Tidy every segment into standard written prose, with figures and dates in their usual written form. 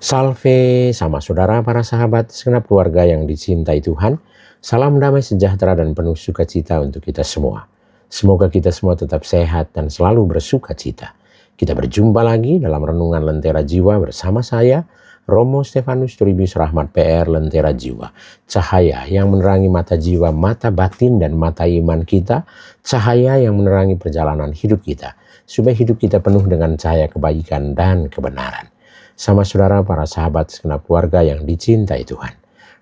Salve sama saudara para sahabat segenap keluarga yang dicintai Tuhan. Salam damai sejahtera dan penuh sukacita untuk kita semua. Semoga kita semua tetap sehat dan selalu bersukacita. Kita berjumpa lagi dalam Renungan Lentera Jiwa bersama saya, Romo Stefanus Turibus Rahmat PR Lentera Jiwa. Cahaya yang menerangi mata jiwa, mata batin dan mata iman kita. Cahaya yang menerangi perjalanan hidup kita. Supaya hidup kita penuh dengan cahaya kebaikan dan kebenaran. Sama saudara para sahabat segenap keluarga yang dicintai Tuhan.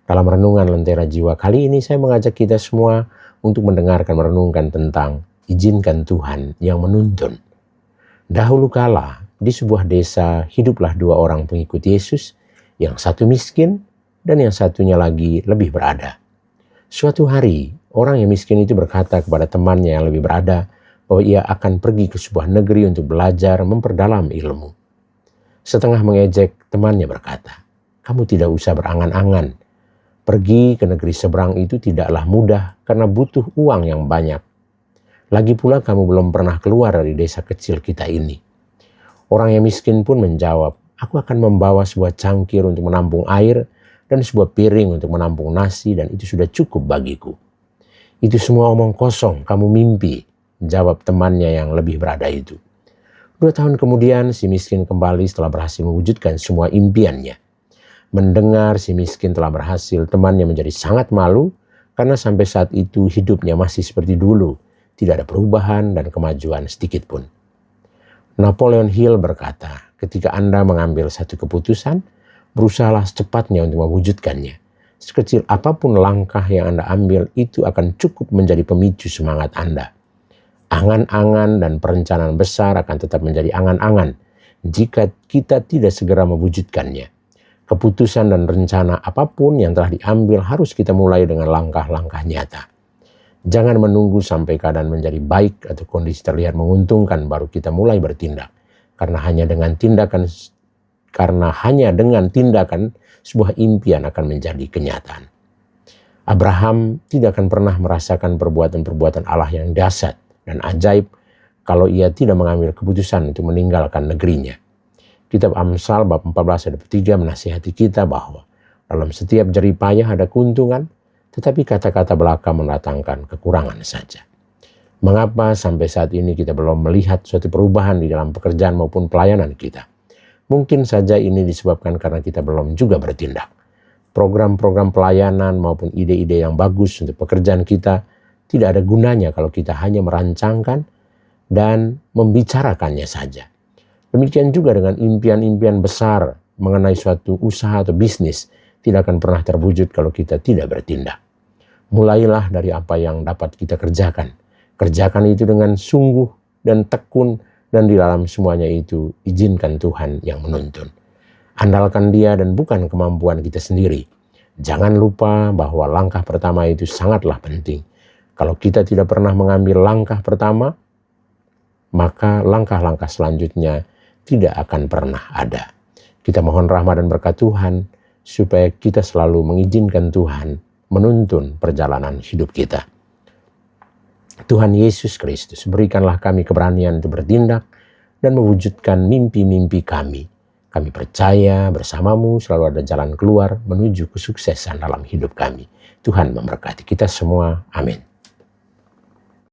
Dalam Renungan Lentera Jiwa kali ini saya mengajak kita semua untuk mendengarkan merenungkan tentang izinkan Tuhan yang menuntun. Dahulu kala di sebuah desa hiduplah dua orang pengikut Yesus, yang satu miskin dan yang satunya lagi lebih berada. Suatu hari orang yang miskin itu berkata kepada temannya yang lebih berada bahwa ia akan pergi ke sebuah negeri untuk belajar memperdalam ilmu. Setengah mengejek, temannya berkata, "Kamu tidak usah berangan-angan. Pergi ke negeri seberang itu tidaklah mudah karena butuh uang yang banyak. Lagi pula kamu belum pernah keluar dari desa kecil kita ini." Orang yang miskin pun menjawab, "Aku akan membawa sebuah cangkir untuk menampung air dan sebuah piring untuk menampung nasi dan itu sudah cukup bagiku." "Itu semua omong kosong, kamu mimpi," jawab temannya yang lebih berada itu. 2 tahun kemudian si miskin kembali setelah berhasil mewujudkan semua impiannya. Mendengar si miskin telah berhasil, temannya menjadi sangat malu karena sampai saat itu hidupnya masih seperti dulu. Tidak ada perubahan dan kemajuan sedikit pun. Napoleon Hill berkata, ketika Anda mengambil satu keputusan, berusahalah secepatnya untuk mewujudkannya. Sekecil apapun langkah yang Anda ambil, itu akan cukup menjadi pemicu semangat Anda. Angan-angan dan perencanaan besar akan tetap menjadi angan-angan jika kita tidak segera mewujudkannya. Keputusan dan rencana apapun yang telah diambil harus kita mulai dengan langkah-langkah nyata. Jangan menunggu sampai keadaan menjadi baik atau kondisi terlihat menguntungkan baru kita mulai bertindak. Karena hanya dengan tindakan sebuah impian akan menjadi kenyataan. Abraham tidak akan pernah merasakan perbuatan-perbuatan Allah yang dahsyat dan ajaib kalau ia tidak mengambil keputusan untuk meninggalkan negerinya. Kitab Amsal bab 14 ayat 3 menasihati kita bahwa dalam setiap jerih payah ada keuntungan, tetapi kata-kata belaka mendatangkan kekurangan saja. Mengapa sampai saat ini kita belum melihat suatu perubahan di dalam pekerjaan maupun pelayanan kita? Mungkin saja ini disebabkan karena kita belum juga bertindak. Program-program pelayanan maupun ide-ide yang bagus untuk pekerjaan kita tidak ada gunanya kalau kita hanya merancangkan dan membicarakannya saja. Demikian juga dengan impian-impian besar mengenai suatu usaha atau bisnis tidak akan pernah terwujud kalau kita tidak bertindak. Mulailah dari apa yang dapat kita kerjakan. Kerjakan itu dengan sungguh dan tekun, dan di dalam semuanya itu izinkan Tuhan yang menuntun. Andalkan Dia dan bukan kemampuan kita sendiri. Jangan lupa bahwa langkah pertama itu sangatlah penting. Kalau kita tidak pernah mengambil langkah pertama, maka langkah-langkah selanjutnya tidak akan pernah ada. Kita mohon rahmat dan berkat Tuhan, supaya kita selalu mengizinkan Tuhan menuntun perjalanan hidup kita. Tuhan Yesus Kristus, berikanlah kami keberanian untuk bertindak dan mewujudkan mimpi-mimpi kami. Kami percaya bersamamu selalu ada jalan keluar menuju kesuksesan dalam hidup kami. Tuhan memberkati kita semua. Amin.